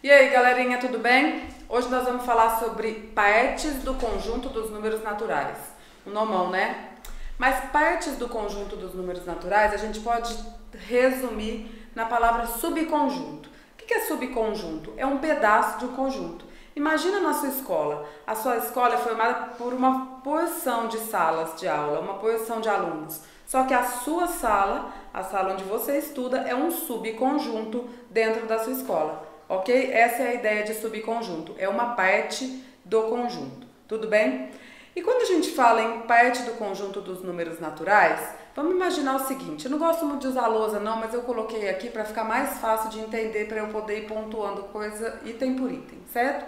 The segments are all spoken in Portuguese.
E aí, galerinha, tudo bem? Hoje nós vamos falar sobre partes do conjunto dos números naturais. Um nomão, né? Mas partes do conjunto dos números naturais a gente pode resumir na palavra subconjunto. O que é subconjunto? É um pedaço de um conjunto. Imagina na sua escola. A sua escola é formada por uma porção de salas de aula, uma porção de alunos. Só que a sua sala, a sala onde você estuda, é um subconjunto dentro da sua escola. Ok? Essa é a ideia de subconjunto, é uma parte do conjunto, tudo bem? E quando a gente fala em parte do conjunto dos números naturais, vamos imaginar o seguinte, eu não gosto muito de usar lousa não, mas eu coloquei aqui para ficar mais fácil de entender, para eu poder ir pontuando coisa item por item, certo?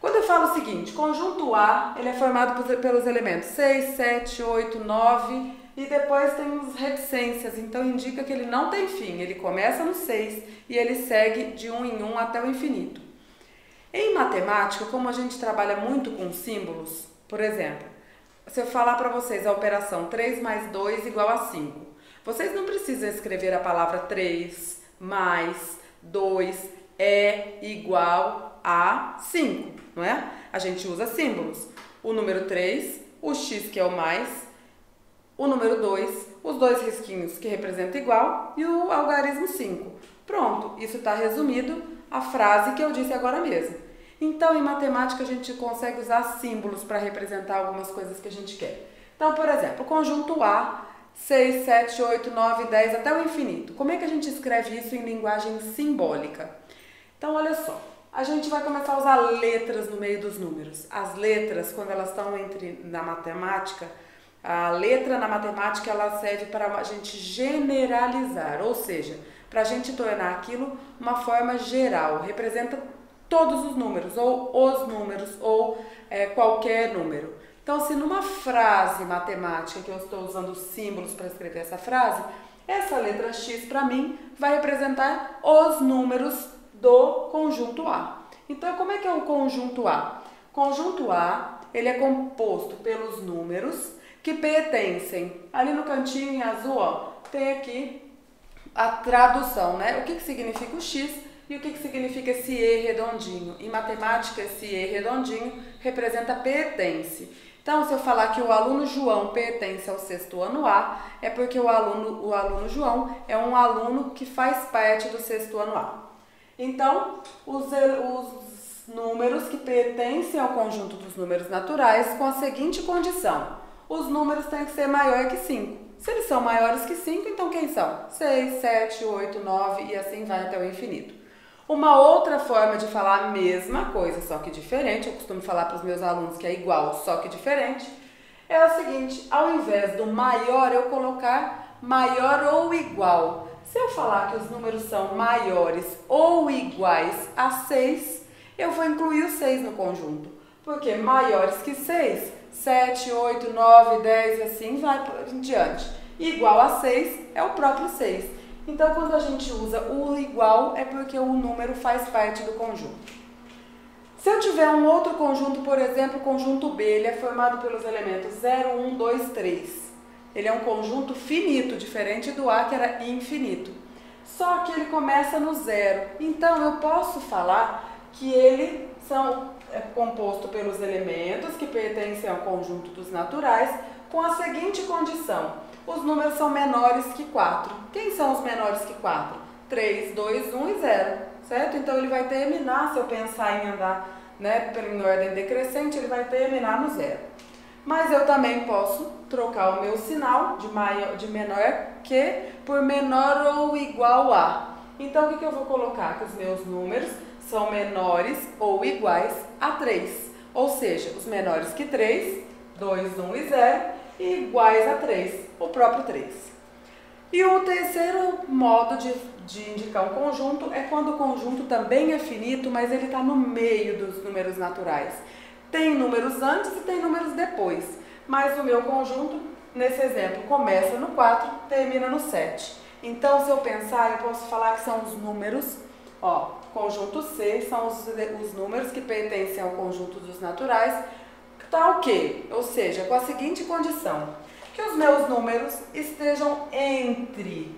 Quando eu falo o seguinte, conjunto A, ele é formado pelos elementos 6, 7, 8, 9 e depois tem as reticências, então indica que ele não tem fim, ele começa no 6 e ele segue de 1 em 1 até o infinito. Em matemática, como a gente trabalha muito com símbolos, por exemplo, se eu falar para vocês a operação 3 mais 2 igual a 5, vocês não precisam escrever a palavra 3 mais 2 é igual a 5, não é? A gente usa símbolos. O número 3, o x que é o mais, o número 2, os dois risquinhos que representam igual e o algarismo 5. Pronto, isso está resumido a frase que eu disse agora mesmo. Então, em matemática, a gente consegue usar símbolos para representar algumas coisas que a gente quer. Então, por exemplo, o conjunto A, 6, 7, 8, 9, 10 até o infinito. Como é que a gente escreve isso em linguagem simbólica? Então, olha só. A gente vai começar a usar letras no meio dos números. As letras, quando elas estão na matemática, a letra na matemática ela serve para a gente generalizar, ou seja, para a gente tornar aquilo uma forma geral, representa todos os números, ou qualquer número. Então, se numa frase matemática que eu estou usando símbolos para escrever essa frase, essa letra X para mim vai representar os números do conjunto A. Então, como é que é o conjunto A? Conjunto A, ele é composto pelos números que pertencem, ali no cantinho em azul, ó, tem aqui a tradução, né? O que significa o X e o que significa esse E redondinho. Em matemática, esse E redondinho representa pertence. Então, se eu falar que o aluno João pertence ao sexto ano A, é porque o aluno João é um aluno que faz parte do sexto ano A. Então, os números que pertencem ao conjunto dos números naturais com a seguinte condição. Os números têm que ser maior que 5. Se eles são maiores que 5, então quem são? 6, 7, 8, 9 e assim vai até o infinito. Uma outra forma de falar a mesma coisa, só que diferente, eu costumo falar para os meus alunos que é igual, só que diferente, é o seguinte, ao invés do maior, eu colocar maior ou igual. Se eu falar que os números são maiores ou iguais a 6, eu vou incluir o 6 no conjunto. Porque maiores que 6, 7, 8, 9, 10 e assim vai por diante. Igual a 6 é o próprio 6. Então, quando a gente usa o igual, é porque o número faz parte do conjunto. Se eu tiver um outro conjunto, por exemplo, o conjunto B, ele é formado pelos elementos 0, 1, 2, 3. Ele é um conjunto finito, diferente do A, que era infinito. Só que ele começa no 0. Então, eu posso falar que ele é composto pelos elementos que pertencem ao conjunto dos naturais com a seguinte condição. Os números são menores que 4. Quem são os menores que 4? 3, 2, 1 e 0, certo? Então, ele vai terminar, se eu pensar em andar, né, em ordem decrescente, ele vai terminar no 0. Mas eu também posso trocar o meu sinal de menor que por menor ou igual a. Então, o que eu vou colocar? Que os meus números são menores ou iguais a 3. Ou seja, os menores que 3, 2, 1 e 0, e iguais a 3, o próprio 3. E o terceiro modo de indicar um conjunto é quando o conjunto também é finito, mas ele está no meio dos números naturais. Tem números antes e tem números depois, mas o meu conjunto, nesse exemplo, começa no 4, termina no 7. Então, se eu pensar, eu posso falar que são os números, ó, conjunto C são os números que pertencem ao conjunto dos naturais, tá o quê? Ou seja, com a seguinte condição, que os meus números estejam entre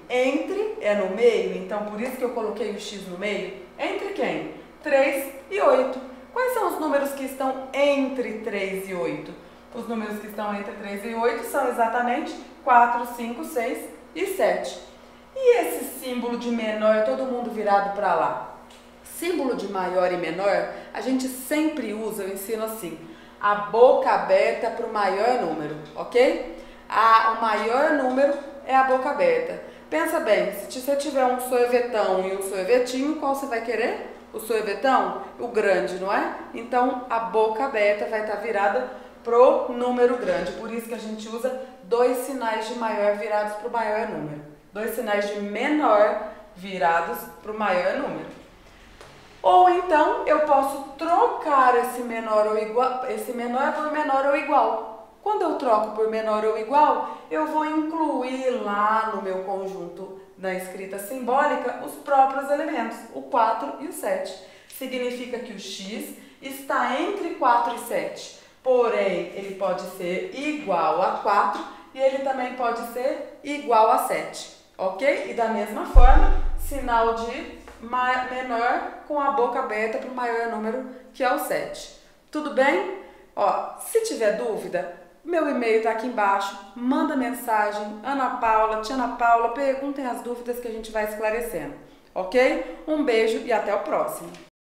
é no meio, então por isso que eu coloquei o X no meio, entre quem? 3 e 8? Os números que estão entre 3 e 8 são exatamente 4, 5, 6 e 7. E esse símbolo de menor, todo mundo virado para lá? Símbolo de maior e menor, a gente sempre usa, eu ensino assim, a boca aberta para o maior número, ok? O maior número é a boca aberta. Pensa bem, se você tiver um sorvetão e um sorvetinho, qual você vai querer? O sorvetão? O grande, não é? Então, a boca aberta vai estar virada pro número grande. Por isso que a gente usa dois sinais de maior virados para o maior número. Dois sinais de menor virados para o maior número. Ou então, eu posso trocar esse menor por menor ou igual. Quando eu troco por menor ou igual, eu vou incluir lá no meu conjunto da escrita simbólica os próprios elementos, o 4 e o 7. Significa que o x está entre 4 e 7, porém ele pode ser igual a 4 e ele também pode ser igual a 7, ok? E da mesma forma, sinal de menor com a boca aberta para o maior número, que é o 7. Tudo bem? Ó, se tiver dúvida, meu e-mail está aqui embaixo, manda mensagem, Ana Paula, tia Ana Paula, perguntem as dúvidas que a gente vai esclarecendo, ok? Um beijo e até o próximo.